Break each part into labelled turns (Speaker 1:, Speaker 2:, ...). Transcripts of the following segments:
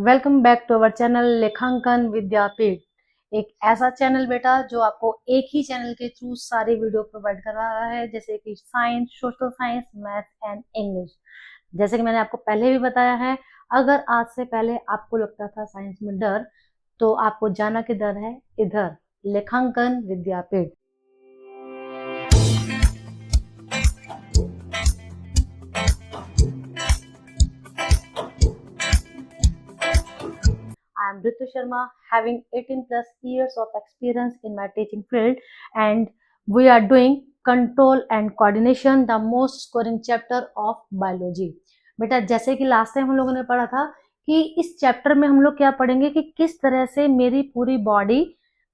Speaker 1: Welcome back to our channel लेखांकन विद्यापीठ। एक ऐसा चैनल बेटा जो आपको एक ही चैनल के थ्रू सारी वीडियो प्रोवाइड कर रहा है, जैसे कि science, social science, math and English. जैसे कि मैंने आपको पहले भी बताया है, अगर आज से पहले आपको लगता था साइंस में डर, तो आपको जाना किधर है, इधर लेखांकन विद्यापीठ। I am Ritu Sharma, having 18 plus years of experience in my teaching field, and we are doing control and coordination, the most scoring chapter of biology. बेटा जैसे कि लास्ट टाइम हम लोगों ने पढ़ा था कि इस चैप्टर में हम लोग क्या पढ़ेंगे कि किस तरह से मेरी पूरी बॉडी,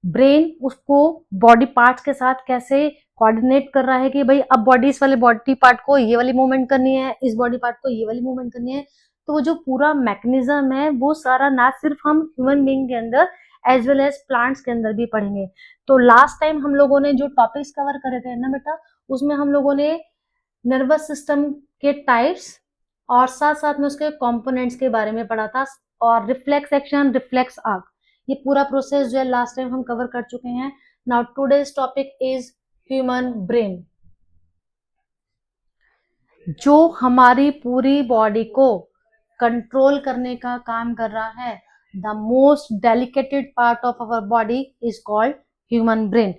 Speaker 1: ब्रेन उसको बॉडी पार्ट्स के साथ कैसे कोऑर्डिनेट कर रहा है कि भाई अब बॉडी इस वाले बॉडी पार्ट को ये वाली मूवमेंट करनी है, इस बॉडी पार्ट को ये वाली मूवमेंट करनी है। तो वो जो पूरा मैकेनिज्म है वो सारा ना सिर्फ हम ह्यूमन बीइंग के अंदर एज वेल एज प्लांट्स के अंदर भी पढ़ेंगे। तो लास्ट टाइम हम लोगों ने जो टॉपिक्स कवर करे थे ना बेटा, उसमें हम लोगों ने नर्वस सिस्टम के टाइप्स और साथ साथ में उसके कंपोनेंट्स के बारे में पढ़ा था, और रिफ्लेक्स एक्शन, रिफ्लेक्स आर्क, ये पूरा प्रोसेस जो है लास्ट टाइम हम कवर कर चुके हैं। Now today's topic is human brain, जो हमारी पूरी बॉडी को कंट्रोल करने का काम कर रहा है। The most delicated part of our body is called human brain.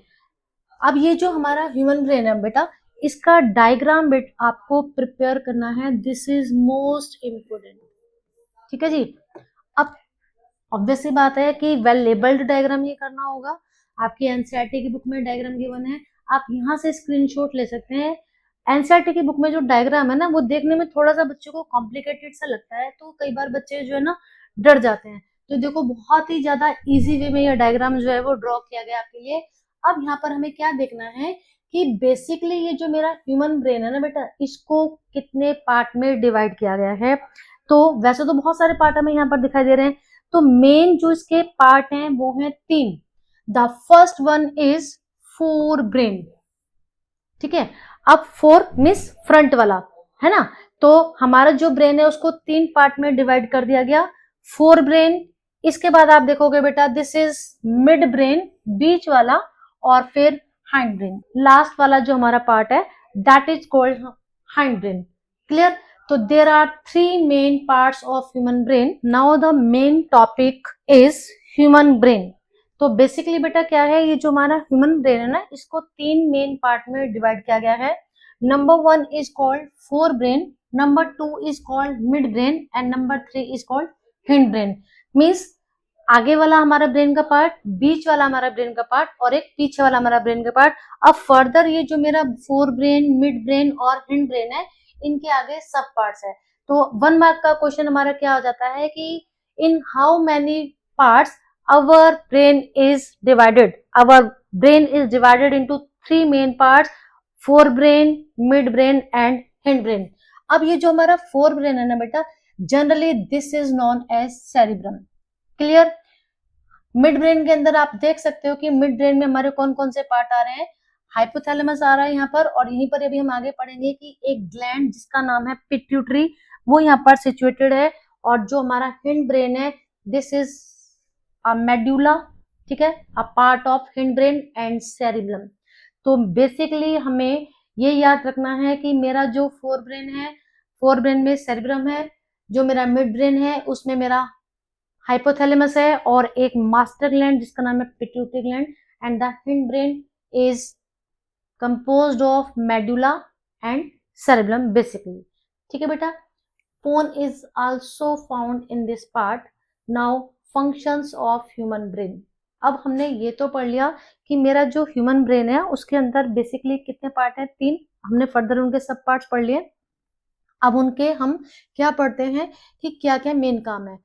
Speaker 1: अब ये जो हमारा ह्यूमन ब्रेन है बेटा, इसका डायग्राम आपको प्रिपेयर करना है। दिस इज मोस्ट इम्पोर्टेंट, ठीक है जी। अब ऑब्वियस सी बात है कि वेल लेबल्ड डायग्राम ये करना होगा। आपकी एनसीईआरटी की बुक में डायग्राम गिवन है, आप यहाँ से स्क्रीनशॉट ले सकते हैं। एनसीईआरटी की बुक में जो डायग्राम है ना, वो देखने में थोड़ा सा बच्चों को कॉम्प्लिकेटेड सा लगता है, तो कई बार बच्चे जो है ना डर जाते हैं। तो देखो बहुत ही ज्यादा इजी वे में यह डायग्राम जो है वो ड्रॉ किया गया आपके लिए। अब यहाँ पर हमें क्या देखना है कि बेसिकली ये जो मेरा ह्यूमन ब्रेन है ना बेटा, इसको कितने पार्ट में डिवाइड किया गया है। तो वैसे तो बहुत सारे पार्ट हमें यहाँ पर दिखाई दे रहे हैं, तो मेन जो इसके पार्ट हैं वो हैं 3। The first one is fore brain, ठीक है। अब फोर मीन्स फ्रंट वाला है ना, तो हमारा जो ब्रेन है उसको 3 पार्ट में डिवाइड कर दिया गया, फोर ब्रेन। इसके बाद आप देखोगे बेटा, दिस इज मिड ब्रेन, बीच वाला, और फिर हाइंड ब्रेन, लास्ट वाला जो हमारा पार्ट है that is called hind brain. Clear? तो there are 3 main parts of human brain. Now the main topic is human brain. तो बेसिकली बेटा क्या है, ये जो हमारा ह्यूमन ब्रेन है ना, इसको 3 मेन पार्ट में डिवाइड किया गया है। Number 1 is called fore brain, number 2 is called mid brain, and number 3 is called hind brain. Means आगे वाला हमारा ब्रेन का पार्ट, बीच वाला हमारा ब्रेन का पार्ट, और एक पीछे वाला हमारा ब्रेन का पार्ट। अब फर्दर ये जो मेरा फोर ब्रेन, मिड ब्रेन और हिंड ब्रेन है, इनके आगे सब पार्ट्स है। तो 1 मार्क का क्वेश्चन हमारा क्या हो जाता है कि in how many parts our brain is divided. Our brain is divided into 3 main parts: forebrain, midbrain and hindbrain. अब ये जो हमारा forebrain है ना बेटा, generally this is known as cerebrum. Clear? Midbrain के अंदर आप देख सकते हो कि मिड ब्रेन में हमारे कौन कौन से पार्ट आ रहे हैं। हाइपोथैलेमस आ रहा है यहाँ पर, और यहीं पर अभी हम आगे पढ़ेंगे कि एक ग्लैंड जिसका नाम है पिट्यूटरी, वो यहाँ पर सिचुएटेड है। और जो हमारा हिंड ब्रेन है, दिस इज अ मेड्यूला, ठीक है, a part of hind brain and cerebrum. तो बेसिकली हमें ये याद रखना है कि मेरा जो फोर ब्रेन है, फोर ब्रेन में सेरिब्रम है, जो मेरा मिड ब्रेन है उसमें मेरा हाइपोथैलेमस है, और एक मास्टर ग्लैंड जिसका नाम है pituitary gland, and the hind brain is composed of medulla and cerebrum basically, ठीक है बेटा। Bone is also found in this part. Now functions of human brain. अब हमने ये तो पढ़ लिया कि मेरा जो ह्यूमन ब्रेन है उसके अंदर बेसिकली कितने पार्ट हैं, 3। हमने फर्दर उनके सब पार्ट्स पढ़ लिए। अब उनके हम क्या पढ़ते हैं कि क्या क्या मेन काम है।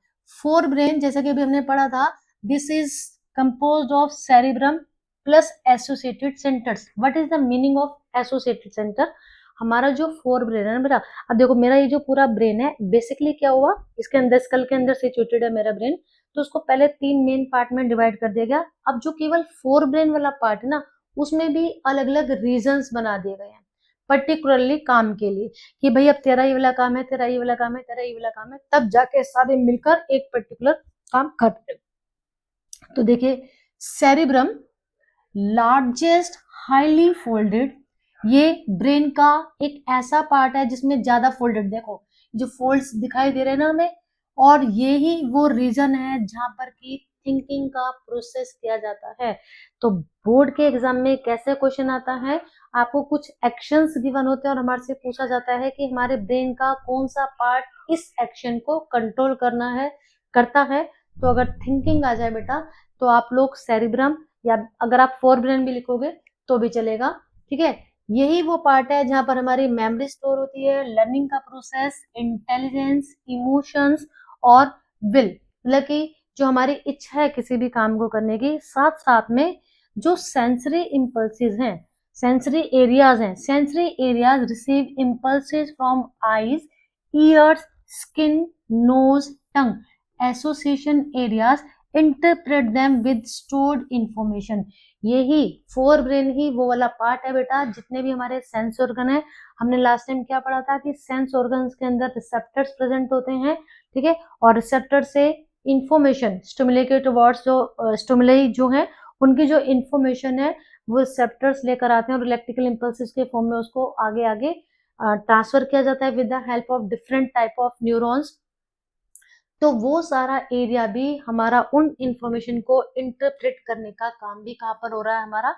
Speaker 1: फोर ब्रेन, जैसा कि अभी हमने पढ़ा था, this is composed of cerebrum plus associated centres. What is the meaning of associated centre? हमारा जो फोर ब्रेन है ना बेटा, अब देखो मेरा ये जो पूरा ब्रेन है, बेसिकली क्या हुआ, इसके अंदर स्कल के अंदर सिचुएटेड है मेरा ब्रेन, तो उसको पहले 3 मेन पार्ट में डिवाइड कर दिया गया। अब जो केवल फोर ब्रेन वाला पार्ट है ना, उसमें भी अलग अलग रीजन्स बना दिए गए हैं। पर्टिकुलरली काम के लिए, कि भाई अब तेरा ये वाला काम है, तेरा ये वाला काम है, तेरा ये वाला काम है, तब जाके सारे मिलकर एक पर्टिकुलर काम करते हैं। तो देखिए सेरिब्रम लार्जेस्ट हाईली फोल्डेड, ये ब्रेन का एक ऐसा पार्ट है जिसमें ज्यादा फोल्डेड, देखो जो फोल्ड्स दिखाई दे रहे हैं ना हमें, और ये ही वो रीजन है जहां पर की थिंकिंग का प्रोसेस किया जाता है। तो बोर्ड के एग्जाम में कैसे क्वेश्चन आता है, आपको कुछ एक्शंस गिवन होते हैं और हमारे से पूछा जाता है कि हमारे ब्रेन का कौन सा पार्ट इस एक्शन को कंट्रोल करता है। तो अगर थिंकिंग आ जाए बेटा तो आप लोग सेरिब्रम, या अगर आप फोर ब्रेन भी लिखोगे तो भी चलेगा, ठीक है। यही वो पार्ट है जहां पर हमारी मेमोरी स्टोर होती है, लर्निंग का प्रोसेस, इंटेलिजेंस, इमोशंस और विल, मतलब कि जो हमारी इच्छा है किसी भी काम को करने की, साथ साथ में जो सेंसरी इंपल्सेस हैं, सेंसरी एरियाज हैं, sensory areas receive impulses from eyes, ears, skin, nose, tongue, association areas interpret them with stored information. यही फोर ब्रेन ही वो वाला पार्ट है बेटा, जितने भी हमारे सेंस ऑर्गन है, हमने लास्ट टाइम क्या पढ़ा था कि सेंस ऑर्गन्स के अंदर रिसेप्टर्स प्रेजेंट होते हैं, ठीक है, और रिसेप्टर से इंफॉर्मेशन स्टिमुले के टुवर्ड्स, जो स्टिमुलाई जो है उनकी जो इंफॉर्मेशन है वो रिसेप्टर्स लेकर आते हैं और इलेक्ट्रिकल इंपल्सेस के फॉर्म में उसको आगे आगे ट्रांसफर किया जाता है with the help of different type of neurons. तो वो सारा एरिया भी हमारा उन इंफॉर्मेशन को इंटरप्रेट करने का काम भी कहाँ पर हो रहा है, हमारा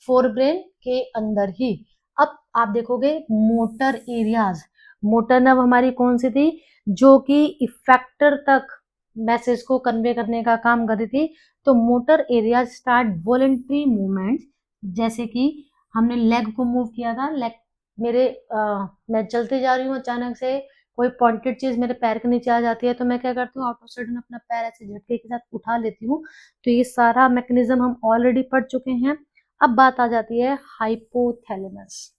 Speaker 1: फोर ब्रेन के अंदर ही। अब आप देखोगे मोटर एरियाज, मोटर नर्व हमारी कौन सी थी, जो कि इफेक्टर तक मैसेज को कन्वे करने का काम कर रही थी। तो motor areas start voluntary movement, जैसे कि हमने लेग को मूव किया था, लेग मेरे मैं चलते जा रही हूँ, अचानक से कोई पॉइंटेड चीज मेरे पैर के नीचे आ जाती है तो मैं क्या करती हूँ, आउट ऑफ सडन अपना पैर ऐसे झटके के साथ उठा लेती हूँ। तो ये सारा मैकेनिज्म हम ऑलरेडी पढ़ चुके हैं। अब बात आ जाती है हाइपोथैलेमस,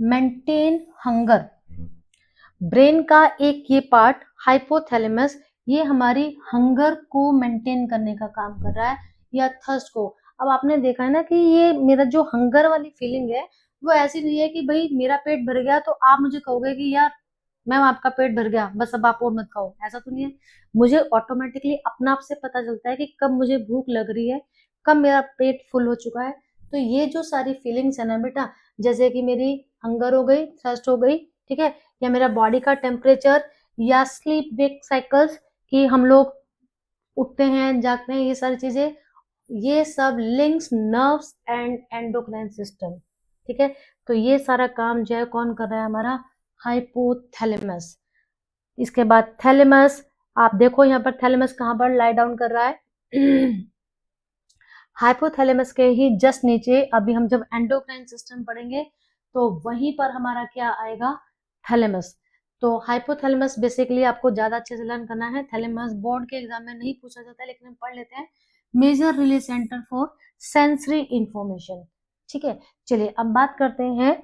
Speaker 1: मेंटेन हंगर। ब्रेन का एक ये पार्ट हाइपोथैलेमस, ये हमारी हंगर को मेंटेन करने का काम कर रहा है, या थर्स्ट को। अब आपने देखा है ना कि ये मेरा जो हंगर वाली फीलिंग है वो ऐसी नहीं है कि भाई मेरा पेट भर गया तो आप मुझे कहोगे कि यार मैम आपका पेट भर गया बस अब आप और मत खाओ, ऐसा तो नहीं है। मुझे ऑटोमेटिकली अपना आप से पता चलता है कि कब मुझे भूख लग रही है, कब मेरा पेट फुल हो चुका है। तो ये जो सारी फीलिंग्स है ना बेटा, जैसे कि मेरी हंगर हो गई, थर्स्ट हो गई, ठीक है, या मेरा बॉडी का टेम्परेचर, या स्लीप वेक साइकिल्स, कि हम लोग उठते हैं जागते हैं, ये सारी चीजें, ये सब links nerves and endocrine system, ठीक है। तो ये सारा काम जो है कौन कर रहा है, हमारा हाइपोथैलेमस। इसके बाद थैलेमस, आप देखो यहाँ पर थैलेमस कहाँ पर लाई डाउन कर रहा है हाइपोथैलेमस के ही जस्ट नीचे, अभी हम जब एंडोक्राइन सिस्टम पढ़ेंगे तो वहीं पर हमारा क्या आएगा, थैलेमस। तो हाइपोथैलेमस बेसिकली आपको ज्यादा अच्छे से लर्न करना है। थैलेमस बोर्ड के एग्जाम में नहीं पूछा जाता है लेकिन हम पढ़ लेते हैं, major relay centre for sensory information, ठीक है। चलिए अब बात करते हैं,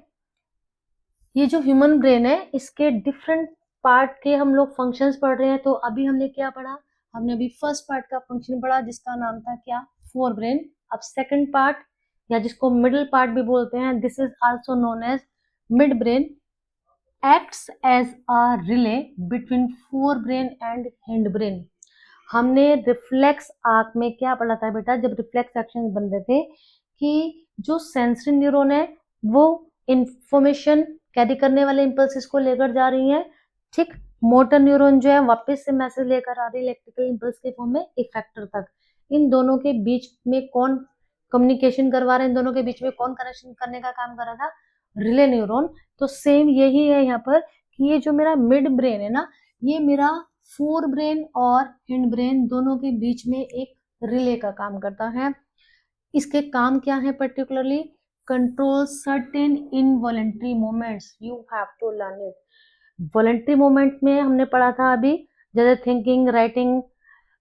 Speaker 1: ये जो ह्यूमन ब्रेन है इसके डिफरेंट पार्ट के हम लोग फंक्शंस पढ़ रहे हैं। तो अभी हमने क्या पढ़ा, हमने अभी फर्स्ट पार्ट का फंक्शन पढ़ा जिसका नाम था क्या, फोर ब्रेन। अब सेकंड पार्ट, या जिसको मिडिल पार्ट भी बोलते हैं, this is also known as midbrain, acts as a relay between forebrain and hindbrain. हमने रिफ्लेक्स आर्क में क्या पढ़ा था बेटा, जब रिफ्लेक्स एक्शन बन रहे थे, कि जो सेंसरी न्यूरॉन है वो इंफॉर्मेशन कैरी करने वाले इंपल्सेस को लेकर जा रही है, ठीक। मोटर न्यूरॉन जो है वापस से मैसेज लेकर आ रही है इलेक्ट्रिकल इंपल्स के फॉर्म में इफेक्टर तक। इन दोनों के बीच में कौन कम्युनिकेशन करवा रहा है, इन दोनों के बीच में कौन कनेक्शन करने का काम कर रहा था, रिले न्यूरॉन। तो सेम यही है यहाँ पर कि ये जो मेरा मिड ब्रेन है ना, ये मेरा फोर ब्रेन और हिंड ब्रेन दोनों के बीच में एक रिले का काम करता है। इसके काम क्या है particularly, control certain involuntary movements, you have to learn it. Voluntary movement में हमने पढ़ा था अभी, जैसे थिंकिंग, राइटिंग,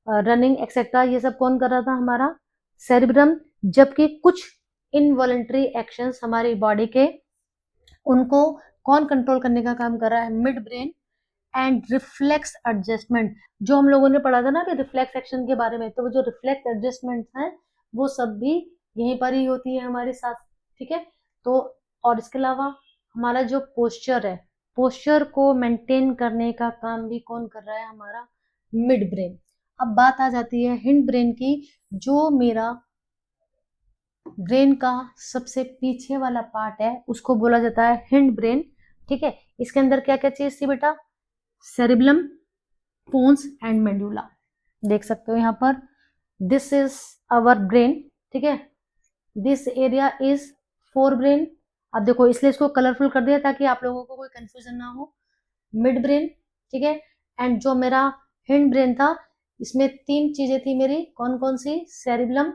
Speaker 1: रनिंग एक्सेट्रा, ये सब कौन कर रहा था, हमारा सेरिब्रम। जबकि कुछ इनवॉलेंट्री एक्शंस हमारी बॉडी के, उनको कौन कंट्रोल करने का काम कर रहा है, mid brain. And reflex adjustment, जो हम लोगों ने पढ़ा था ना कि रिफ्लेक्स एक्शन के बारे में, तो वो जो रिफ्लेक्स एडजस्टमेंट है वो सब भी यहीं पर ही होती है हमारे साथ, ठीक है। तो और इसके अलावा हमारा जो पोस्चर है, पोस्चर को मेंटेन करने का काम भी कौन कर रहा है, हमारा मिड ब्रेन। अब बात आ जाती है हिंड ब्रेन की, जो मेरा ब्रेन का सबसे पीछे वाला पार्ट है उसको बोला जाता है हिंड ब्रेन। ठीक है, इसके अंदर क्या क्या चीज थी बेटा, सेरिबलम, पोन्स एंड मेडुला। देख सकते हो यहाँ पर, दिस इज आवर ब्रेन। ठीक है, this area is forebrain. अब देखो इसलिए इसको कलरफुल कर दिया ताकि आप लोगों को कोई कंफ्यूजन ना हो। मिड ब्रेन, ठीक है, एंड जो मेरा हिंड ब्रेन था, इसमें तीन चीजें थी मेरी, कौन कौन सी, सेरिबलम,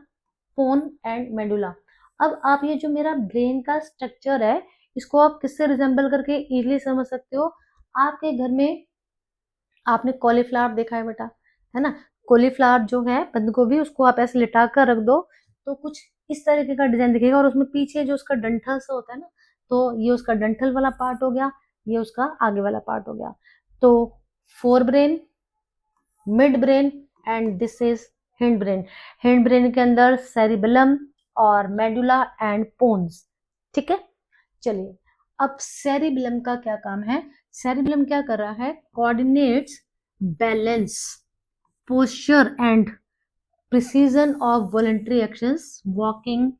Speaker 1: पोन एंड मेडुला। अब आप ये जो मेरा ब्रेन का स्ट्रक्चर है, इसको आप किससे रिजेंबल करके इजीली समझ सकते हो। आपके घर में आपने कॉलीफ्लावर देखा है बेटा, है ना, कॉलीफ्लावर जो है बंद गोभी, उसको आप ऐसे लिटा कर रख दो तो कुछ इस तरीके का डिजाइन दिखेगा, और उसमें पीछे जो उसका डंठल सा होता है ना, तो ये उसका डंठल वाला पार्ट हो गया, ये उसका आगे वाला पार्ट हो गया। तो fore brain, mid brain and this is hind brain. Hind brain के अंदर सेरिबेलम और मेडुला एंड पोन्स। ठीक है, चलिए अब सेरिबेलम का क्या काम है। सेरिबेलम क्या कर रहा है, coordinates balance, posture and precision of voluntary actions, walking,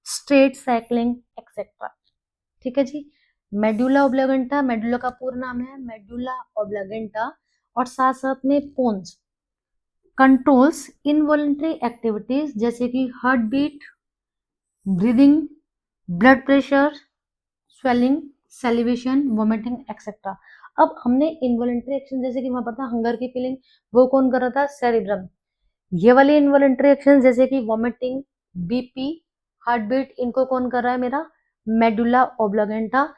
Speaker 1: straight cycling etcetera. ठीक है जी, मेडुला ओब्लागेंटा, मेडुला का पूरा नाम है मेडुला ओब्लागेंटा, और साथ साथ में पोन्स कंट्रोल्स इनवॉलंटरी एक्टिविटीज जैसे कि heartbeat, breathing, blood pressure, swelling, salivation, vomiting etcetera. अब हमने इनवॉलंटरी एक्शन जैसे कि वहां पर था हंगर की फीलिंग, वो कौन कर रहा था, सेरिब्रम। ये वाले इनवॉलंटरी एक्शन जैसे कि वोमिटिंग, बीपी, हार्ट बीट, इनको कौन कर रहा है, मेरा मेडुला ओब्लागेंटा,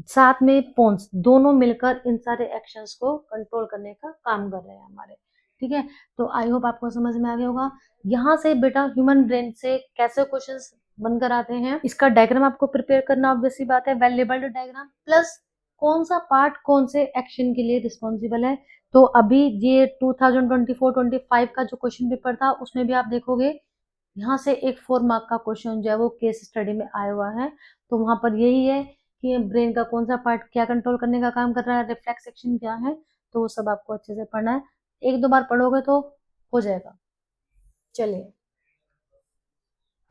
Speaker 1: साथ में पोन्स, दोनों मिलकर इन सारे एक्शंस को कंट्रोल करने का काम कर रहे हैं हमारे। ठीक है, तो आई होप आपको समझ में आ गया होगा। यहाँ से बेटा ह्यूमन ब्रेन से कैसे क्वेश्चंस बनकर आते हैं, इसका डायग्राम आपको प्रिपेयर करना ऑब्वियसली बात है, वेल लेबल्ड डायग्राम, प्लस कौन सा पार्ट कौन से एक्शन के लिए रिस्पॉन्सिबल है। तो अभी ये 2024-25 का जो क्वेश्चन पेपर था उसमें भी आप देखोगे, यहाँ से एक 4 मार्क का क्वेश्चन जो है वो केस स्टडी में आया हुआ है। तो वहां पर यही है कि ब्रेन का कौन सा पार्ट क्या कंट्रोल करने का काम कर रहा है, रिफ्लेक्स एक्शन क्या है, तो वो सब आपको अच्छे से पढ़ना है। एक दो बार पढ़ोगे तो हो जाएगा। चलिए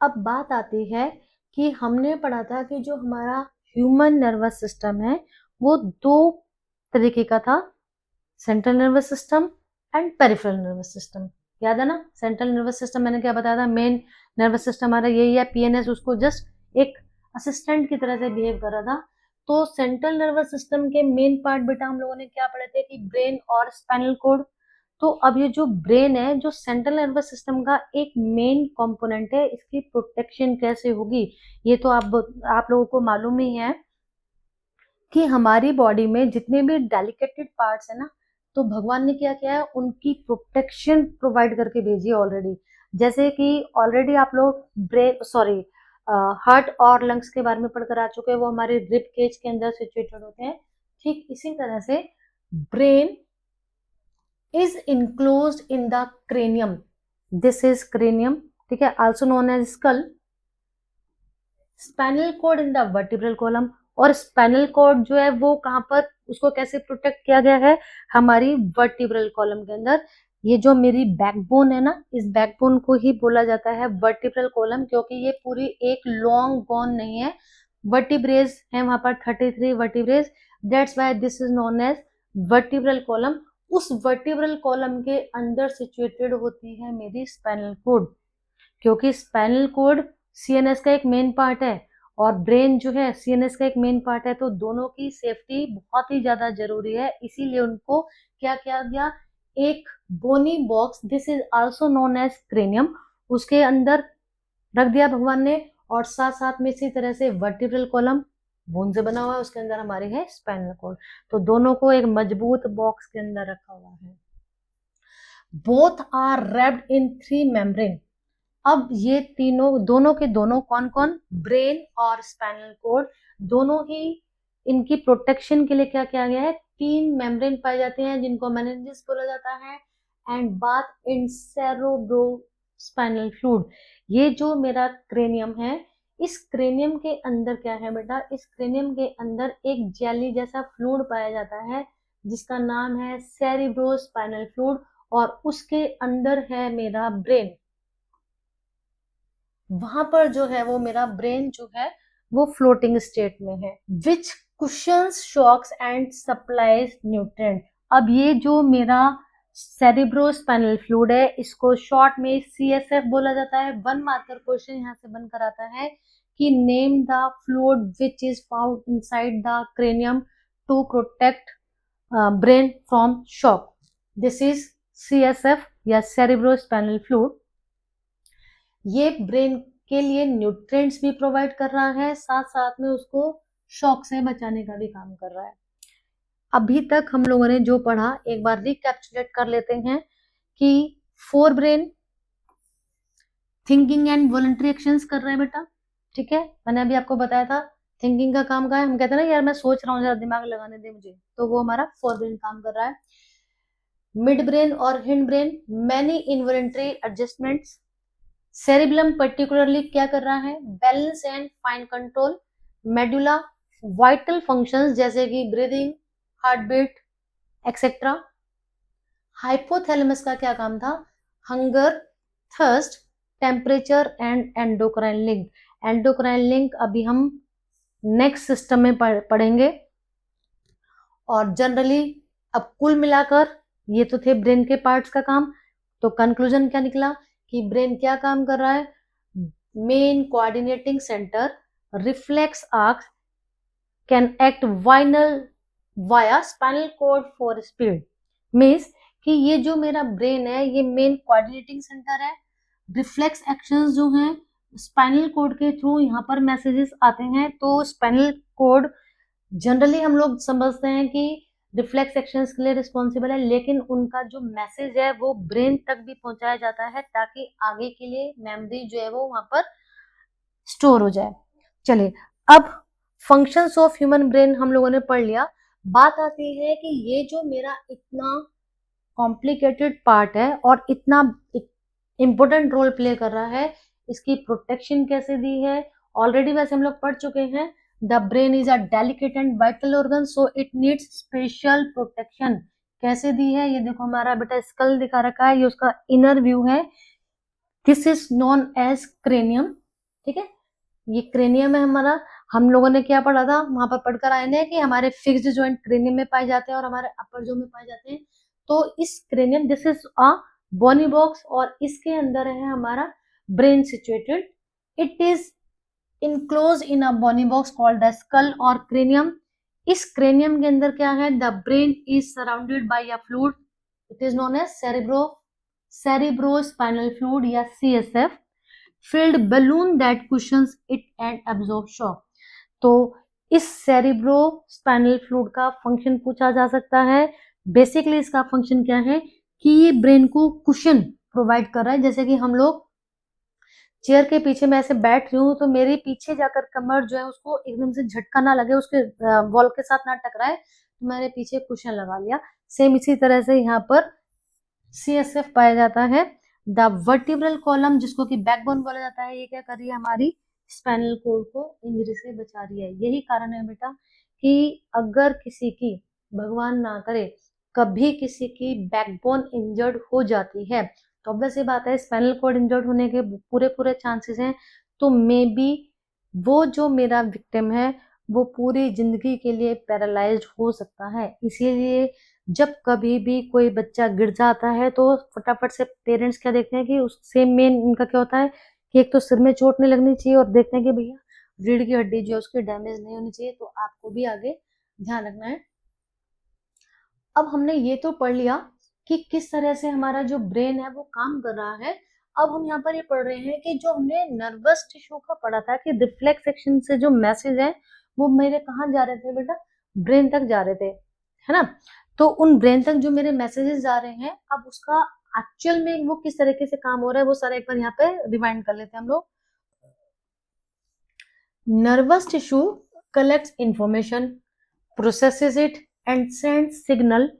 Speaker 1: अब बात आती है कि हमने पढ़ा था कि जो हमारा ह्यूमन नर्वस सिस्टम है वो दो तरीके का था, central nervous system and peripheral nervous system. याद है ना, सेंट्रल नर्वस सिस्टम मैंने क्या बताया था, मेन नर्वस सिस्टम हमारा यही है, पीएनएस उसको जस्ट एक असिस्टेंट की तरह से बिहेव कर रहा था। तो सेंट्रल नर्वस सिस्टम के मेन पार्ट बेटा हम लोगों ने क्या पढ़े थे कि ब्रेन और स्पाइनल कोड। तो अब ये जो ब्रेन है, जो सेंट्रल नर्वस सिस्टम का एक मेन कंपोनेंट है, इसकी प्रोटेक्शन कैसे होगी, ये तो आप लोगों को मालूम ही है कि हमारी बॉडी में जितने भी डेलिकेटेड पार्ट्स है ना, तो भगवान ने क्या किया है, उनकी प्रोटेक्शन प्रोवाइड करके भेजी है ऑलरेडी। जैसे कि ऑलरेडी आप लोग ब्रेन सॉरी हार्ट और लंग्स के बारे में पढ़कर आ चुके हैं, वो हमारे रिब केज के अंदर सिचुएटेड होते हैं। ठीक इसी तरह से brain is enclosed in the cranium, this is cranium, ठीक है, also known as skull, spinal cord in the vertebral column. और स्पाइनल कोड जो है वो कहां पर, उसको कैसे प्रोटेक्ट किया गया है, हमारी वर्टिब्रल कॉलम के अंदर। ये जो मेरी बैकबोन है ना, इस बैकबोन को ही बोला जाता है वर्टिब्रल कॉलम, क्योंकि ये पूरी एक लॉन्ग बोन नहीं है, वर्टिब्रेज है वहां पर 33 vertebrae, that's why this is known as vertebral column. उस वर्टिब्रल कॉलम के अंदर सिचुएटेड होती है मेरी स्पाइनल कोड, क्योंकि स्पाइनल कोड सीएनएस का एक मेन पार्ट है और ब्रेन जो है सीएनएस का एक मेन पार्ट है, तो दोनों की सेफ्टी बहुत ही ज्यादा जरूरी है, इसीलिए उनको क्या किया गया, एक bony box, this is also known as cranium, उसके अंदर रख दिया भगवान ने, और साथ साथ में इसी तरह से वर्टिब्रल कॉलम बोन से बना हुआ है, उसके अंदर हमारी है स्पाइनल कोड, तो दोनों को एक मजबूत बॉक्स के अंदर रखा हुआ है। Both are wrapped in 3 membrane. अब ये तीनों, दोनों के दोनों कौन कौन, ब्रेन और स्पाइनल कोड, दोनों ही इनकी प्रोटेक्शन के लिए क्या किया गया है, 3 मेम्ब्रेन पाए जाते हैं जिनको मेनिंजेस बोला जाता है, एंड बात इन सेरेब्रो स्पाइनल फ्लूइड। ये जो मेरा क्रेनियम है, इस क्रेनियम के अंदर क्या है बेटा, इस क्रेनियम के अंदर एक जेली जैसा फ्लूइड पाया जाता है जिसका नाम है सेरिब्रोस्पाइनल फ्लूइड, और उसके अंदर है मेरा ब्रेन। वहां पर जो है वो मेरा ब्रेन जो है वो फ्लोटिंग स्टेट में है, which cushions shocks and supplies nutrient. अब ये जो मेरा सेरिब्रोस्पाइनल फ्लूइड है, इसको शॉर्ट में CSF बोला जाता है। 1 मार्कर क्वेश्चन यहाँ से बनकर आता है कि name the fluid which is found inside the cranium to protect brain from shock. This is CSF या सेरिब्रोस्पाइनल फ्लूइड। ये ब्रेन के लिए न्यूट्रिएंट्स भी प्रोवाइड कर रहा है, साथ साथ में उसको शॉक से बचाने का भी काम कर रहा है। अभी तक हम लोगों ने जो पढ़ा एक बार रिकैप्चुलेट कर लेते हैं कि fore brain thinking and voluntary actions कर रहे हैं बेटा, ठीक है। मैंने अभी आपको बताया था थिंकिंग का काम का है, हम कहते हैं ना यार मैं सोच रहा हूँ जरा दिमाग लगाने दे मुझे, तो वो हमारा फोर ब्रेन काम कर रहा है। मिड ब्रेन और hind brain many involuntary adjustments. Cerebellum particularly क्या कर रहा है, balance and fine control. Medulla vital functions जैसे कि breathing, heart beat etcetera. Hypothalamus का क्या काम था, hunger, thirst, temperature and endocrine link. Endocrine link अभी हम नेक्स्ट सिस्टम में पढ़ेंगे। और जनरली अब कुल मिलाकर ये तो थे ब्रेन के पार्ट्स का काम, तो कंक्लूजन क्या निकला कि ब्रेन क्या काम कर रहा है, main coordinating centre, reflex arc, can act वाइनल via spinal cord for speed. Means कि ये जो मेरा ब्रेन है ये मेन कोऑर्डिनेटिंग सेंटर है, रिफ्लेक्स एक्शंस जो हैं स्पाइनल कॉर्ड के थ्रू यहाँ पर मैसेजेस आते हैं। तो स्पाइनल कॉर्ड जनरली हम लोग समझते हैं कि रिफ्लेक्स एक्शंस के लिए रिस्पॉन्सिबल है, लेकिन उनका जो मैसेज है वो ब्रेन तक भी पहुंचाया जाता है ताकि आगे के लिए मेमोरी जो है वो वहां पर स्टोर हो जाए। चलिए अब फंक्शंस ऑफ ह्यूमन ब्रेन हम लोगों ने पढ़ लिया। बात आती है कि ये जो मेरा इतना कॉम्प्लिकेटेड पार्ट है और इतना इंपॉर्टेंट रोल प्ले कर रहा है, इसकी प्रोटेक्शन कैसे दी है ऑलरेडी वैसे हम लोग पढ़ चुके हैं। The brain is a delicate and vital organ so it needs special protection. कैसे दी है, ये देखो हमारा बेटा स्कल दिखा रखा है, ये उसका इनर व्यू है। This is known as cranium, ठीक है, ये क्रेनियम है हमारा। हम लोगों ने क्या पढ़ा था, वहां पर पढ़कर आए हैं कि हमारे फिक्स्ड जॉइंट क्रेनियम में पाए जाते हैं और हमारे अपर जो में पाए जाते हैं। तो इस cranium, this is a bony box, और इसके अंदर है हमारा brain situated. It is enclose in a bony box called the skull और क्रेनियम। इस क्रेनियम के अंदर क्या है, the brain is surrounded by a fluid, it is known as cerebrospinal fluid या CSF, filled balloon that cushions it and absorb shock। तो इस cerebrospinal fluid का फंक्शन पूछा जा सकता है। बेसिकली इसका फंक्शन क्या है कि ये ब्रेन को कुशन प्रोवाइड कर रहा है। जैसे कि हम लोग चेयर के पीछे मैं ऐसे बैठ रही हूँ तो मेरे पीछे जाकर कमर जो है उसको एकदम से झटका ना लगे, उसके वॉल के साथ ना टकराए, तो मैंने पीछे कुशन लगा लिया। सेम इसी तरह से यहाँ पर CSF पाया जाता है। द वर्टिब्रल कॉलम जिसको कि बैकबोन बोला जाता है, ये क्या कर रही है, हमारी स्पाइनल कॉर्ड को इंजरी से बचा रही है। यही कारण है बेटा कि अगर किसी की, भगवान ना करे, कभी किसी की बैकबोन इंजर्ड हो जाती है तो ऑब्वियस सी बात है स्पाइनल कॉर्ड इंजर्ड होने के पूरे पूरे चांसेस हैं। तो मे बी वो जो मेरा विक्टिम है वो पूरी जिंदगी के लिए पैरालाइज्ड हो सकता है। इसीलिए जब कभी भी कोई बच्चा गिर जाता है तो फटाफट से पेरेंट्स क्या देखते हैं कि उससे मेन उनका क्या होता है कि एक तो सिर में चोट नहीं लगनी चाहिए, और देखते हैं कि भैया रीढ़ की हड्डी जो है उसकी डैमेज नहीं होनी चाहिए। तो आपको भी आगे ध्यान रखना है। अब हमने ये तो पढ़ लिया कि किस तरह से हमारा जो ब्रेन है वो काम कर रहा है। अब हम यहाँ पर ये पढ़ रहे हैं कि जो हमने नर्वस टिश्यू का पढ़ा था कि रिफ्लेक्स एक्शन से जो मैसेज है वो मेरे कहाँ जा रहे थे बेटा, ब्रेन तक जा रहे थे, है ना। तो उन ब्रेन तक जो मेरे मैसेजेस जा रहे हैं, अब उसका एक्चुअल में वो किस तरीके से काम हो रहा है वो सारा एक बार यहाँ पे रिवाइंड कर लेते हैं हम लोग। Nervous tissue collects information, processes it and sends signal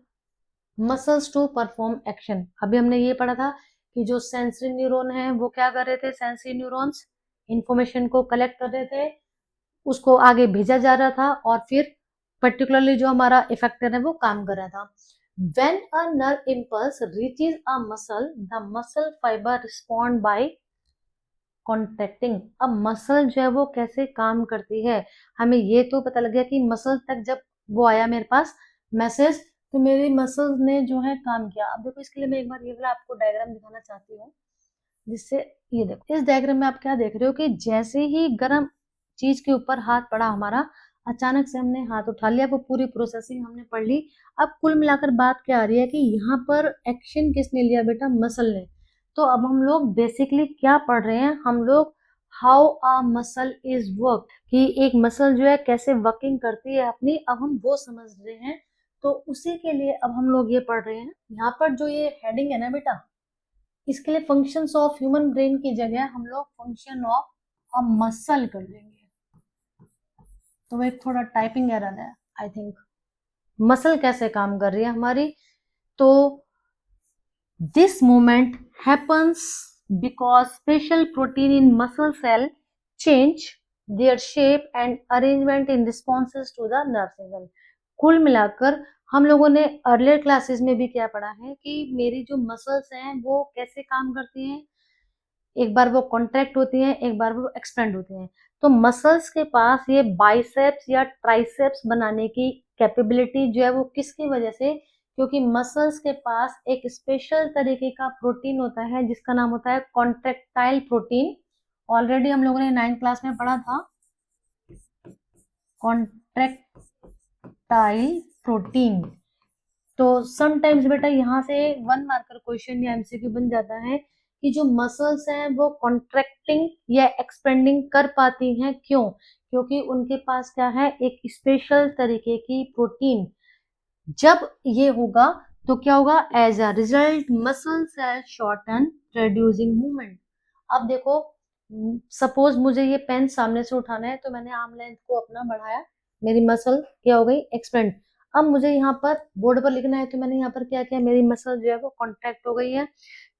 Speaker 1: muscles to perform action. अभी हमने ये पढ़ा था कि जो सेंसरी न्यूरॉन है वो क्या कर रहे थे, सेंसरी न्यूरॉन्स इंफॉर्मेशन को कलेक्ट कर रहे थे, उसको आगे भेजा जा रहा था और फिर पर्टिकुलरली जो हमारा इफेक्टर है वो काम कर रहा था। When a nerve impulse reaches a muscle, the muscle fiber respond by contracting. अब मसल जो है वो कैसे काम करती है, हमें ये तो पता लग गया कि मसल तक जब वो आया मेरे पास मैसेज, तो मेरी मसल्स ने जो है काम किया। अब देखो इसके लिए मैं एक बार ये वाला आपको डायग्राम दिखाना चाहती हूँ, जिससे ये देखो इस डायग्राम में आप क्या देख रहे हो कि जैसे ही गर्म चीज के ऊपर हाथ पड़ा हमारा, अचानक से हमने हाथ उठा लिया, वो पूरी प्रोसेसिंग हमने पढ़ ली। अब कुल मिलाकर बात क्या आ रही है कि यहाँ पर एक्शन किसने लिया बेटा, मसल ने। तो अब हम लोग बेसिकली क्या पढ़ रहे हैं, हम लोग how a muscle is work, कि एक मसल जो है कैसे वर्किंग करती है अपनी, अब हम वो समझ रहे हैं। तो उसी के लिए अब हम लोग ये पढ़ रहे हैं। यहाँ पर जो ये हेडिंग है ना बेटा, इसके लिए फंक्शंस ऑफ ह्यूमन ब्रेन की जगह हम लोग फंक्शन ऑफ अ मसल कर देंगे। तो एक थोड़ा टाइपिंग एरर है आई थिंक। मसल कैसे काम कर रही है हमारी, तो this movement happens because special protein in muscle cell change their shape and arrangement in responses to the nerve signal. कुल मिलाकर हम लोगों ने अर्लियर क्लासेस में भी क्या पढ़ा है कि मेरी जो मसल्स हैं वो कैसे काम करती हैं, एक बार वो कॉन्ट्रैक्ट होती हैं, एक बार वो एक्सपेंड होती हैं। तो मसल्स के पास ये बाइसेप्स या ट्राइसेप्स बनाने की कैपेबिलिटी जो है वो किसकी वजह से, क्योंकि मसल्स के पास एक स्पेशल तरीके का प्रोटीन होता है जिसका नाम होता है कॉन्ट्रैक्टाइल प्रोटीन। ऑलरेडी हम लोगों ने 9th क्लास में पढ़ा था कॉन्ट्रैक्टाइल प्रोटीन। तो समटाइम्स बेटा यहाँ से 1 मार्कर क्वेश्चन या एमसीक्यू बन जाता है कि जो मसल्स हैं वो कॉन्ट्रैक्टिंग या एक्सपेंडिंग कर पाती हैं, क्यों, क्योंकि उनके पास क्या है, एक स्पेशल तरीके की प्रोटीन। जब ये होगा तो क्या होगा, as a result muscle cell shorten reducing movement. अब देखो सपोज मुझे ये पेन सामने से उठाना है, तो मैंने आर्म लेंथ को अपना बढ़ाया, मेरी मसल क्या हो गई, एक्सपेंड। अब मुझे यहाँ पर बोर्ड पर लिखना है, तो मैंने यहाँ पर क्या किया, मेरी मसल जो है वो कॉन्ट्रैक्ट हो गई है।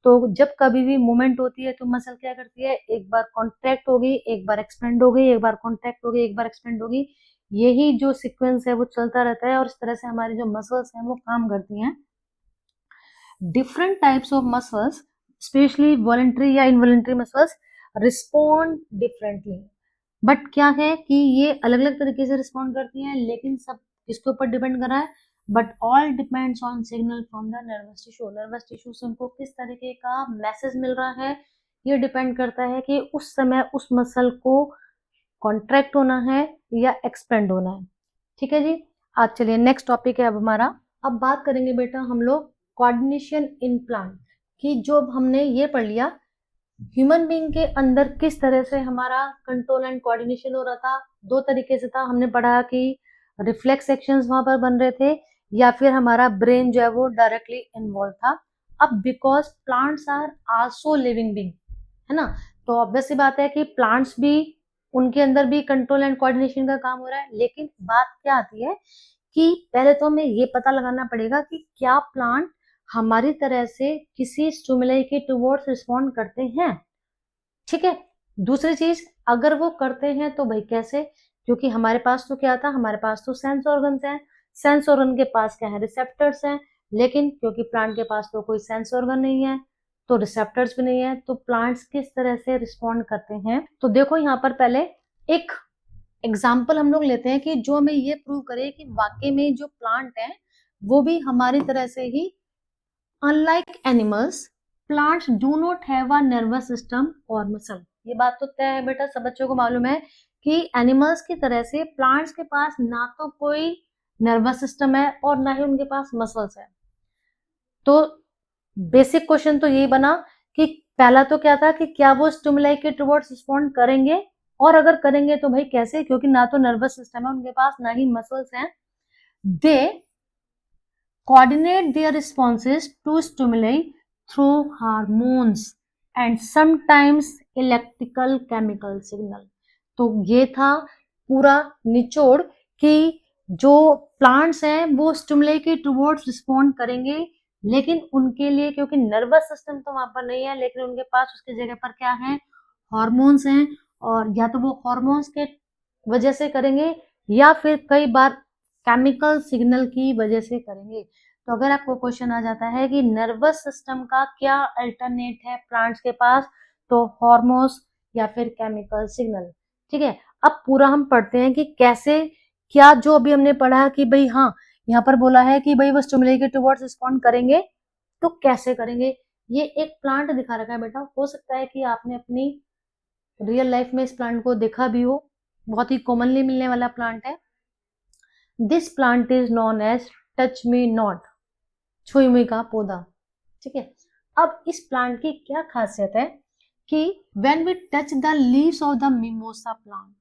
Speaker 1: तो जब कभी भी मूवमेंट होती है तो मसल क्या करती है, एक बार कॉन्ट्रैक्ट हो गई, एक बार एक्सपेंड हो गई, एक बार कॉन्ट्रैक्ट हो गई, एक बार एक्सपेंड हो गई। यही जो सीक्वेंस है वो चलता रहता है और इस तरह से हमारी जो मसल्स हैं वो काम करती हैं। Different types of muscles specially voluntary या involuntary muscles respond differently. But क्या है कि ये अलग अलग तरीके से रिस्पॉन्ड करती हैं, लेकिन सब किसके ऊपर डिपेंड कर रहा है, but all depends on signal from the nervous tissue. Nervous tissue से उनको किस तरीके का मैसेज मिल रहा है, ये डिपेंड करता है कि उस समय उस मसल को कॉन्ट्रैक्ट होना है या एक्सपेंड होना है। ठीक है जी, आज चलिए नेक्स्ट टॉपिक है अब हमारा। अब बात करेंगे बेटा हम लोग कोऑर्डिनेशन इन प्लांट की। जो हमने ये पढ़ लिया ह्यूमन बीइंग के अंदर किस तरह से हमारा कंट्रोल एंड कोऑर्डिनेशन हो रहा था, 2 तरीके से था। हमने पढ़ा कि रिफ्लेक्स एक्शंस वहां पर बन रहे थे या फिर हमारा ब्रेन जो है वो डायरेक्टली इन्वॉल्व था। अब because plants are also living being, है ना, तो ऑब्वियस सी बात है कि प्लांट्स भी, उनके अंदर भी कंट्रोल एंड कोऑर्डिनेशन का काम हो रहा है। लेकिन बात क्या आती है कि पहले तो हमें ये पता लगाना पड़ेगा कि क्या प्लांट हमारी तरह से किसी स्टिमुलाई के टुवर्ड्स रिस्पॉन्ड करते हैं। ठीक है, दूसरी चीज, अगर वो करते हैं तो भाई कैसे, क्योंकि हमारे पास तो क्या था, हमारे पास तो सेंस ऑर्गन्स हैं, सेंस ऑर्गन के पास क्या है, रिसेप्टर्स हैं। लेकिन क्योंकि प्लांट के पास तो कोई सेंस ऑर्गन नहीं है तो रिसेप्टर्स भी नहीं है, तो प्लांट्स किस तरह से रिस्पॉन्ड करते हैं। तो देखो यहाँ पर पहले एक एग्जाम्पल हम लोग लेते हैं कि जो हमें ये प्रूव करे कि वाकई में जो प्लांट है वो भी हमारी तरह से ही, unlike animals plants do not have a nervous system और मसल। ये बात तो तय है बेटा, सब बच्चों को मालूम है कि एनिमल्स की तरह से प्लांट्स के पास ना तो कोई नर्वस सिस्टम है और ना ही उनके पास मसल्स है। तो बेसिक क्वेश्चन तो यही बना कि पहला तो क्या था कि क्या वो स्टिमुलाई के टुवर्ड्स रिस्पॉन्ड करेंगे, और अगर करेंगे तो भाई कैसे, क्योंकि ना तो नर्वस सिस्टम है उनके पास ना ही मसल्स हैं। दे coordinate their responses to stimuli through hormones and sometimes electrical chemical signal। तो ये था पूरा निचोड़ कि जो प्लांट्स हैं वो स्टिमुलाई के टुवर्ड्स रिस्पॉन्ड करेंगे, लेकिन उनके लिए क्योंकि नर्वस सिस्टम तो वहां पर नहीं है, लेकिन उनके पास उसकी जगह पर क्या है, हॉर्मोन्स हैं। और या तो वो हॉर्मोन्स के वजह से करेंगे या फिर कई बार केमिकल सिग्नल की वजह से करेंगे। तो अगर आपको क्वेश्चन आ जाता है कि नर्वस सिस्टम का क्या अल्टरनेट है प्लांट्स के पास, तो हॉर्मोन्स या फिर केमिकल सिग्नल। ठीक है, अब पूरा हम पढ़ते हैं कि कैसे, क्या जो अभी हमने पढ़ा कि भाई हाँ यहाँ पर बोला है कि भाई वो स्टिमुलेटेड टुवर्ड्स रिस्पॉन्ड करेंगे, तो कैसे करेंगे। ये एक प्लांट दिखा रखा है बेटा, हो सकता है कि आपने अपनी रियल लाइफ में इस प्लांट को देखा भी हो, बहुत ही कॉमनली मिलने वाला प्लांट है। This plant is known as touch me not, छुई मुई का पौधा। ठीक है, अब इस प्लांट की क्या खासियत है कि when we touch the leaves of the mimosa plant,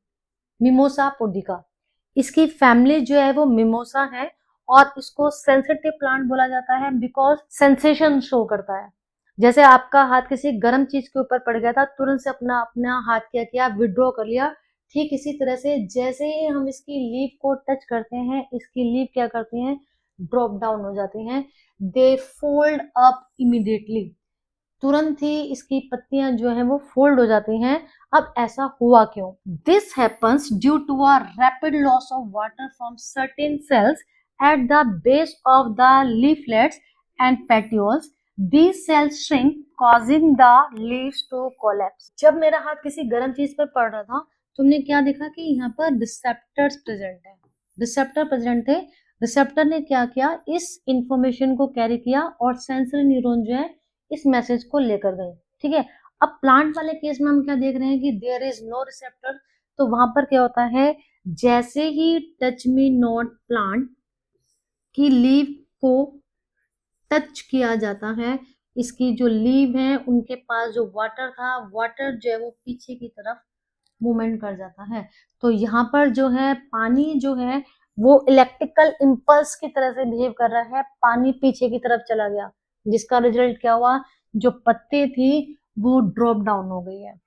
Speaker 1: mimosa pudica, इसकी फैमिली जो है वो मिमोसा है, और इसको सेंसिटिव प्लांट बोला जाता है बिकॉज सेंसेशन शो करता है। जैसे आपका हाथ किसी गर्म चीज के ऊपर पड़ गया था, तुरंत से अपना अपना हाथ क्या किया, विड्रॉ कर लिया। ठीक इसी तरह से जैसे ही हम इसकी लीफ को टच करते हैं, इसकी लीफ क्या करती हैं, ड्रॉप डाउन हो जाती हैं, दे फोल्ड अप इमीडिएटली, तुरंत ही इसकी पत्तियां जो है वो फोल्ड हो जाती हैं। अब ऐसा हुआ क्यों? This happens due to a rapid loss of water from certain cells at the base of the leaflets and petioles. These cells shrink, causing the leaves to collapse. जब मेरा हाथ किसी गर्म चीज पर पड़ रहा था, तुमने क्या देखा कि यहाँ पर रिसेप्टर्स प्रेजेंट है, रिसेप्टर प्रेजेंट थे। रिसेप्टर ने क्या किया, इस इंफॉर्मेशन को कैरी किया और सेंसरी न्यूरॉन जो है इस मैसेज को लेकर गए। ठीक है, अब प्लांट वाले केस में हम क्या देख रहे हैं कि देयर इज नो रिसेप्टर, तो वहां पर क्या होता है, जैसे ही टच मी नॉट प्लांट की लीव को टच किया जाता है, इसकी जो लीव है उनके पास जो वाटर था, वाटर जो है वो पीछे की तरफ मूवमेंट कर जाता है। तो यहाँ पर जो है पानी जो है वो इलेक्ट्रिकल इंपल्स की तरह से बिहेव कर रहा है, पानी पीछे की तरफ चला गया, जिसका रिजल्ट क्या हुआ, जो पत्ते थी वो ड्रॉप डाउन हो गई है।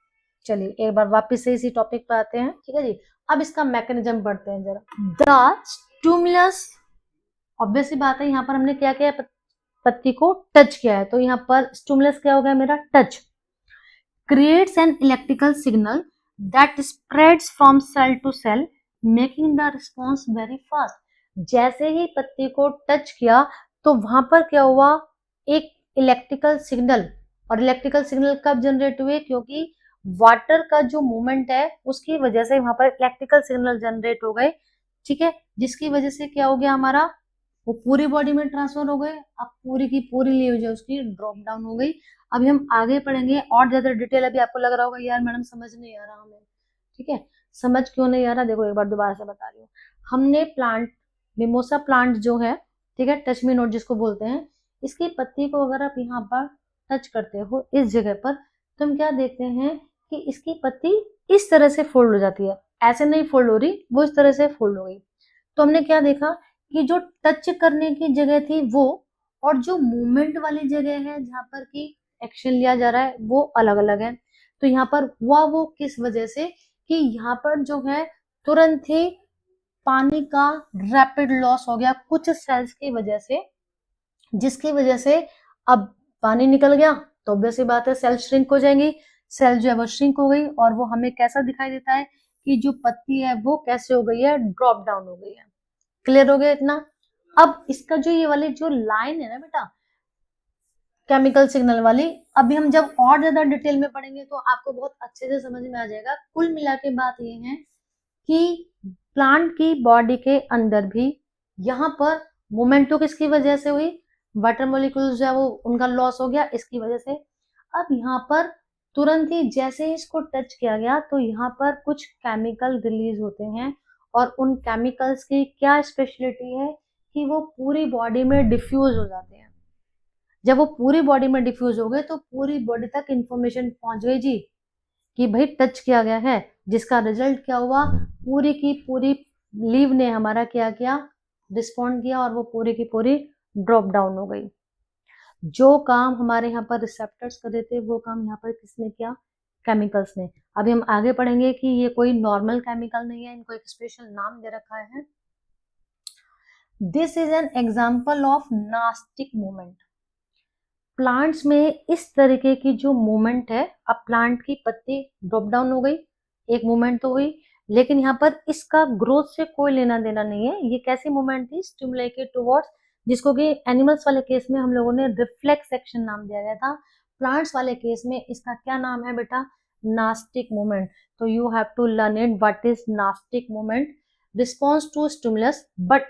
Speaker 1: चलिए एक बार वापस से इसी टॉपिक पे आते हैं। ठीक है जी, अब इसका मैकेनिज्म पढ़ते हैं जरा। द स्टिमुलस, ऑब्वियस सी बात है, यहाँ पर हमने क्या किया, पत्ती को टच किया है, तो यहाँ पर स्टिमुलस क्या हो गया मेरा, touch, creates an electrical signal that spreads from cell to cell, making the response very fast. जैसे ही पत्ती को टच किया तो वहां पर क्या हुआ, एक इलेक्ट्रिकल सिग्नल, और इलेक्ट्रिकल सिग्नल कब जनरेट हुए, क्योंकि वाटर का जो मूवमेंट है उसकी वजह से वहां पर इलेक्ट्रिकल सिग्नल जनरेट हो गए। ठीक है, जिसकी वजह से क्या हो गया हमारा, वो पूरी बॉडी में ट्रांसफर हो गए। अब पूरी की पूरी लीव जो उसकी ड्रॉप डाउन हो गई। अभी हम आगे पढ़ेंगे और ज्यादा डिटेल। अभी आपको लग रहा होगा यार मैडम समझ नहीं आ रहा हमें, ठीक है, समझ क्यों नहीं आ रहा, देखो एक बार दोबारा से बता रही हूँ। हमने प्लांट, मिमोसा प्लांट जो है, ठीक है, टच मी नॉट जिसको बोलते हैं, इसकी पत्ती को अगर आप यहाँ पर टच करते हो इस जगह पर, तो हम क्या देखते हैं कि इसकी पत्ती इस तरह से फोल्ड हो जाती है, ऐसे नहीं फोल्ड हो रही, वो इस तरह से फोल्ड हो गई। तो हमने क्या देखा कि जो टच करने की जगह थी वो, और जो मूवमेंट वाली जगह है जहां पर की एक्शन लिया जा रहा है, वो अलग अलग है। तो यहाँ पर हुआ वो किस वजह से कि यहाँ पर जो है तुरंत ही पानी का रैपिड लॉस हो गया कुछ सेल्स की वजह से, जिसकी वजह से अब पानी निकल गया तो ऑब्वियस सी बात है सेल श्रिंक हो जाएंगी, सेल जो है वो श्रिंक हो गई, और वो हमें कैसा दिखाई देता है कि जो पत्ती है वो कैसे हो गई है, ड्रॉप डाउन हो गई है। क्लियर हो गया इतना? अब इसका जो ये वाली जो लाइन है ना बेटा, केमिकल सिग्नल वाली, अभी हम जब और ज्यादा डिटेल में पढ़ेंगे तो आपको बहुत अच्छे से समझ में आ जाएगा। कुल मिला के बात ये है कि प्लांट की बॉडी के अंदर भी यहाँ पर मूवमेंट तो किसकी वजह से हुई, वाटर मॉलिक्यूल्स जो है वो उनका लॉस हो गया इसकी वजह से। अब यहाँ पर तुरंत ही जैसे ही इसको टच किया गया तो यहाँ पर कुछ केमिकल रिलीज होते हैं, और उन केमिकल्स की क्या स्पेशलिटी है कि वो पूरी बॉडी में डिफ्यूज हो जाते हैं। जब वो पूरी बॉडी में डिफ्यूज हो गए तो पूरी बॉडी तक इंफॉर्मेशन पहुंच गई जी कि भाई टच किया गया है, जिसका रिजल्ट क्या हुआ, पूरी की पूरी लीव ने हमारा क्या किया, रिस्पॉन्ड किया, और वो पूरी की पूरी ड्रॉप डाउन हो गई। जो काम हमारे यहाँ पर रिसेप्टर्स कर रहे थे वो काम यहाँ पर किसने किया, केमिकल्स ने। अभी हम आगे पढ़ेंगे कि ये कोई नॉर्मल केमिकल नहीं है, इनको एक स्पेशल नाम दे रखा है। This is an example of nastic movement. Plants में इस तरीके की जो मूवमेंट है, अब प्लांट की पत्ती ड्रॉप डाउन हो गई, एक मूवमेंट तो हुई, लेकिन यहाँ पर इसका ग्रोथ से कोई लेना देना नहीं है। ये कैसी मूवमेंट थी? स्टिमुलेटेड टुवर्ड्स, जिसको कि एनिमल्स वाले केस में हम लोगों ने रिफ्लेक्स एक्शन नाम दिया गया था। प्लांट्स वाले केस में इसका क्या नाम है बेटा? Nastic movement. तो you have to learn it what is nastic movement. Response to stimulus but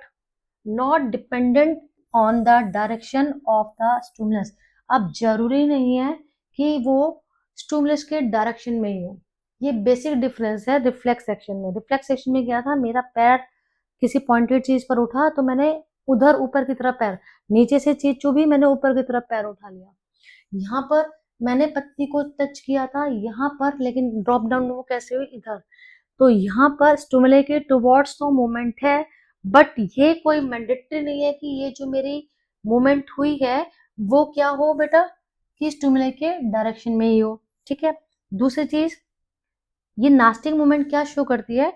Speaker 1: not dependent on the direction of the stimulus. अब जरूरी नहीं है कि वो स्टिमुलस के डायरेक्शन में ही हो। ये बेसिक डिफरेंस है रिफ्लेक्स एक्शन में। रिफ्लेक्स एक्शन में क्या था? मेरा पैर किसी पॉइंटेड चीज पर उठा तो मैंने उधर ऊपर की तरफ पैर, नीचे से चीज चुभी मैंने ऊपर की तरफ पैर उठा लिया। यहाँ पर मैंने पत्ती को टच किया था यहाँ पर, लेकिन ड्रॉप डाउन वो कैसे हुई? इधर। तो यहाँ पर स्टिमुलेटेड टुवर्ड्स तो मूवमेंट है, बट ये कोई मैंडेटरी नहीं है कि ये जो मेरी मूवमेंट हुई है वो क्या हो बेटा? कि स्टिमुलेट के डायरेक्शन में ही हो। ठीक है। दूसरी चीज, ये नास्टिक मूवमेंट क्या शो करती है?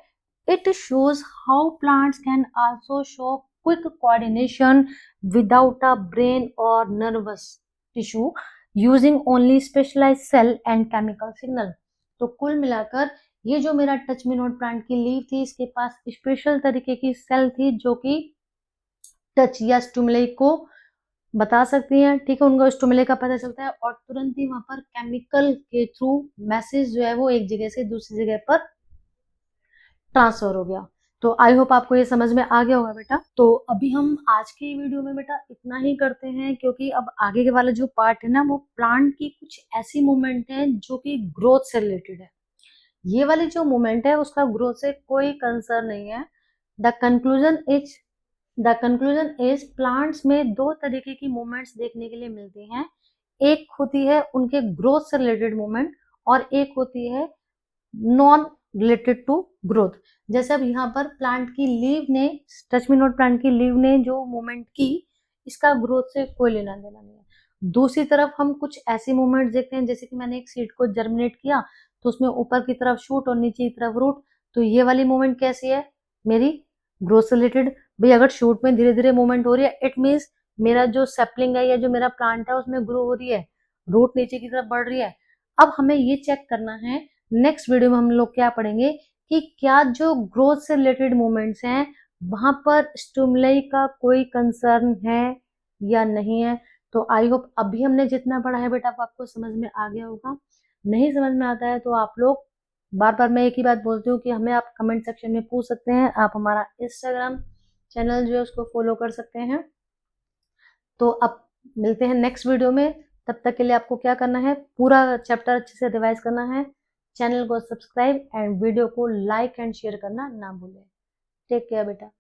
Speaker 1: It shows how plants can also show quick coordination without a brain और nervous tissue using only specialised cell and chemical signal. तो कुल मिलाकर ये जो मेरा टच मी नॉट प्लांट की लीव थी, इसके पास स्पेशल तरीके की सेल थी जो कि टच या स्टिमुले को बता सकती हैं। ठीक है, उनको स्टिमुले का पता चलता है और तुरंत ही वहां पर केमिकल के थ्रू मैसेज जो है वो एक जगह से दूसरी जगह पर ट्रांसफर हो गया। तो आई होप आपको ये समझ में आ गया होगा बेटा। तो अभी हम आज की वीडियो में बेटा इतना ही करते हैं, क्योंकि अब आगे के वाला जो पार्ट है ना, वो प्लांट की कुछ ऐसी मूवमेंट है जो कि ग्रोथ से रिलेटेड है। ये वाली जो मूवमेंट है उसका ग्रोथ से कोई कंसर्न नहीं है। द कंक्लूजन इज प्लांट्स में दो तरीके की मूवमेंट्स देखने के लिए मिलती हैं। एक होती है उनके ग्रोथ से रिलेटेड मूवमेंट और एक होती है नॉन रिलेटेड टू ग्रोथ। जैसे अब यहाँ पर प्लांट की लीव ने, टच मी नॉट प्लांट की लीव ने जो मूवमेंट की, इसका ग्रोथ से कोई लेना देना नहीं है। दूसरी तरफ हम कुछ ऐसी मूवमेंट देखते हैं, जैसे कि मैंने एक सीड को जर्मिनेट किया तो उसमें ऊपर की तरफ शूट और नीचे की तरफ रूट। तो ये वाली मूवमेंट कैसी है? मेरी ग्रोथ से रिलेटेड। भाई अगर शूट में धीरे धीरे मूवमेंट हो रही है, इट मीन्स मेरा जो सेपलिंग है या जो मेरा प्लांट है उसमें ग्रो हो रही है, रूट नीचे की तरफ बढ़ रही है। अब हमें ये चेक करना है, नेक्स्ट वीडियो में हम लोग क्या पढ़ेंगे कि क्या जो ग्रोथ से रिलेटेड मूवमेंट्स हैं वहां पर स्टिमुलाई का कोई कंसर्न है या नहीं है। तो आई होप अभी हमने जितना पढ़ा है बेटा वो आपको समझ में आ गया होगा। नहीं समझ में आता है तो आप लोग, बार बार मैं एक ही बात बोलती हूँ कि हमें आप कमेंट सेक्शन में पूछ सकते हैं। आप हमारा इंस्टाग्राम चैनल जो है उसको फॉलो कर सकते हैं। तो अब मिलते हैं नेक्स्ट वीडियो में। तब तक के लिए आपको क्या करना है? पूरा चैप्टर अच्छे से रिवाइज करना है, चैनल को सब्सक्राइब एंड वीडियो को लाइक एंड शेयर करना ना भूलें। टेक केयर बेटा।